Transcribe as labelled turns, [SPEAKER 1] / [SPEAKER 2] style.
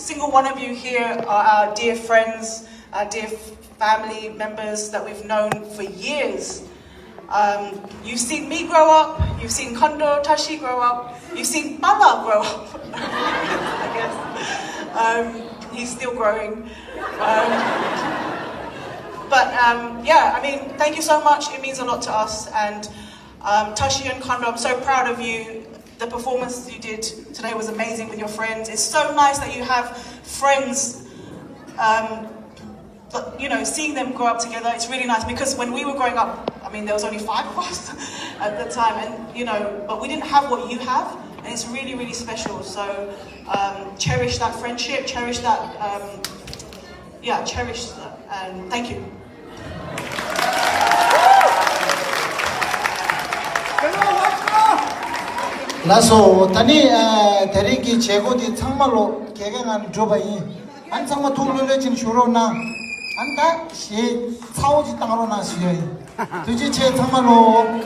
[SPEAKER 1] single one of you here are our dear friends, our dear family members that we've known for years. You've seen me grow up, you've seen Kondo Tashi grow up, you've seen Bala grow up, I guess. He's still growing. Yeah, I mean, thank you so much. It means a lot to us. And Tashi and Kondo, I'm so proud of you. The performance you did today was amazing with your friends. It's so nice that you have friends, but, you know, seeing them grow up together, it's really nice, because when we were growing up, I mean, there was only 5 of us at the time, and, you know, but we didn't have what you have, and it's really, really special. So cherish that friendship, cherish that, yeah, cherish that, and thank you.
[SPEAKER 2] 나서 다니 대리기 제고디 창말로 개경한 줘봐이 안 창마 통로레진 쇼로나 안다 시 사오지 땅으로 나시여이 두지 제 창말로